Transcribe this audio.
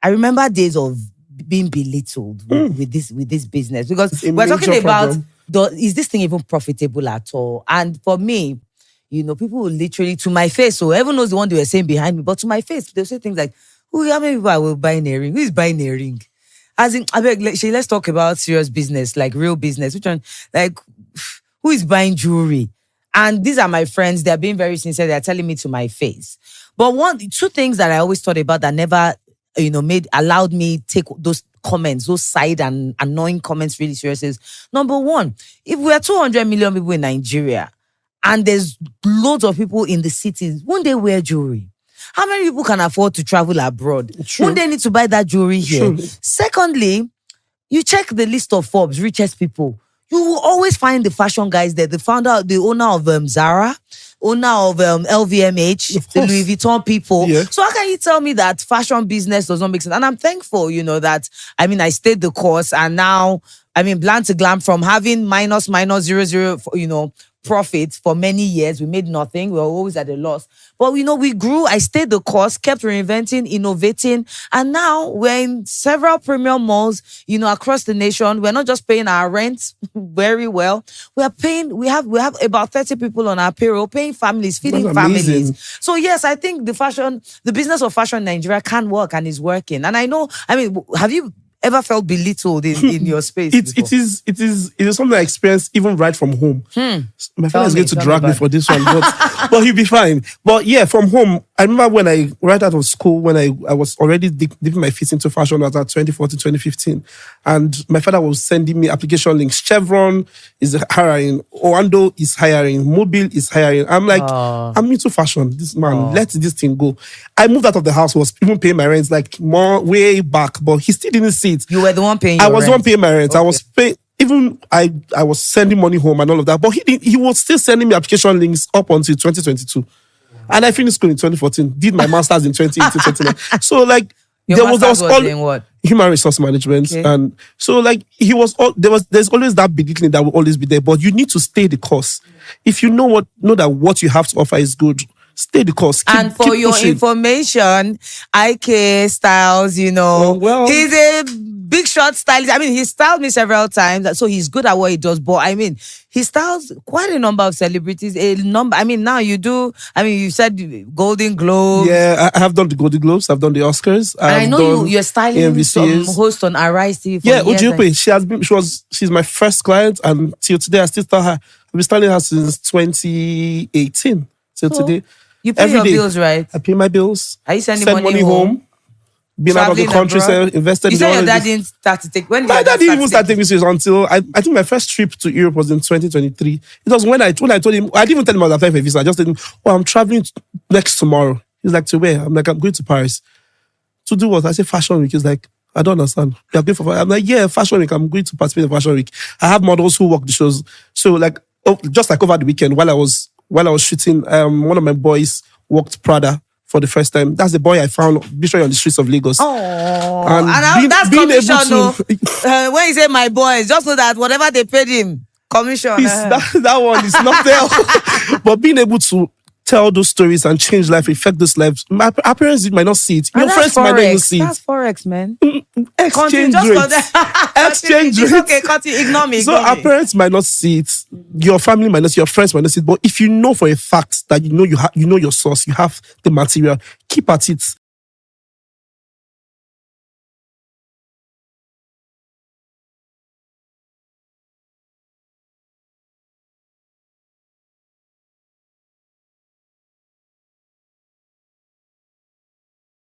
I remember days of being belittled with this business, because we're talking major about problem. is this thing even profitable at all? And for me, people will literally, to my face, so everyone knows the one they were saying behind me, but to my face, they'll say things like, how many people will buy a ring? Who is buying a ring? As in, let's talk about serious business, like real business. Which one? Like, who is buying jewelry? And these are my friends. They're being very sincere. They're telling me to my face. But two things that I always thought about that never, allowed me take those comments, those side and annoying comments really serious is, number one, if we are 200 million people in Nigeria and there's loads of people in the cities, won't they wear jewelry? How many people can afford to travel abroad? True. Won't they need to buy that jewelry here? True. Secondly, you check the list of Forbes richest people. You will always find the fashion guys there. The owner of Zara, owner of LVMH, the Louis Vuitton people. Yeah. So how can you tell me that fashion business does not make sense? And I'm thankful, that, I stayed the course, and now, Bland to Glam, from having minus 0.0, profit for many years, we made nothing. We were always at a loss. But we grew. I stayed the course, kept reinventing, innovating, and now we're in several premium malls, across the nation. We're not just paying our rent very well. We have about 30 people on our payroll, paying families, feeding families. So yes, I think the business of fashion in Nigeria can work and is working. And I know, have you ever felt belittled in your space? It is something I experienced even right from home. My father is going to drag me for this one, but he'll be fine. But yeah, from home, I remember right out of school, when I was already dipping my feet into fashion, was at 2014, 2015. And my father was sending me application links. Chevron is hiring. Oando is hiring. Mobile is hiring. I'm like, I'm into fashion. This man, let this thing go. I moved out of the house, was even paying my rent, like more way back, but he still didn't see it. You were the one paying I your was rent. the one paying my rent. Okay. I was paying, even I was sending money home and all of that, but he was still sending me application links up until 2022. And I finished school in 2014, did my master's in 2018, 2019. So like, Your master's was in what? Human resource management. Okay. And so like, there's always that belittling that will always be there, but you need to stay the course. If you know that what you have to offer is good, stay the course. And for your pushing. information, IK Styles, he's a big shot stylist. He styled me several times, so he's good at what he does. But he styles quite a number of celebrities. Now you do. You said Golden Globes. Yeah, I have done the Golden Globes. I've done the Oscars. And I know you're styling some host on Arise TV. Yeah, Ujupe. She's my first client, and till today I still style her. I've been styling her since 2018 till today. You pay your bills, right? I pay my bills. Are you sending money home? Been out of the country, invested. You said your dad didn't start to take. When my dad didn't even start taking me serious until I think my first trip to Europe was in 2023. It was when I told him, I didn't even tell him I was applying for a visa. I just told him, I'm traveling next tomorrow. He's like, to where? I'm like, I'm going to Paris. To do what? I said, Fashion Week. He's like, I don't understand. You're going for. I'm like, yeah, Fashion Week. I'm going to participate in Fashion Week. I have models who work the shows. So like, just like over the weekend while I was shooting, one of my boys worked Prada for the first time. That's the boy I found literally on the streets of Lagos. Oh, and that's commission. When you say my boys, just know that whatever they paid him, commission. That one is not there. But being able to tell those stories and change life, affect those lives. My parents might not see it. Your friends might not even see it. That's Forex, man. Exchange rates. Exchange rates. Okay, continue. Ignore me. So our parents might not see it. Your family might not see it. Your friends might not see it. But if you know for a fact that you know your source, you have the material, keep at it.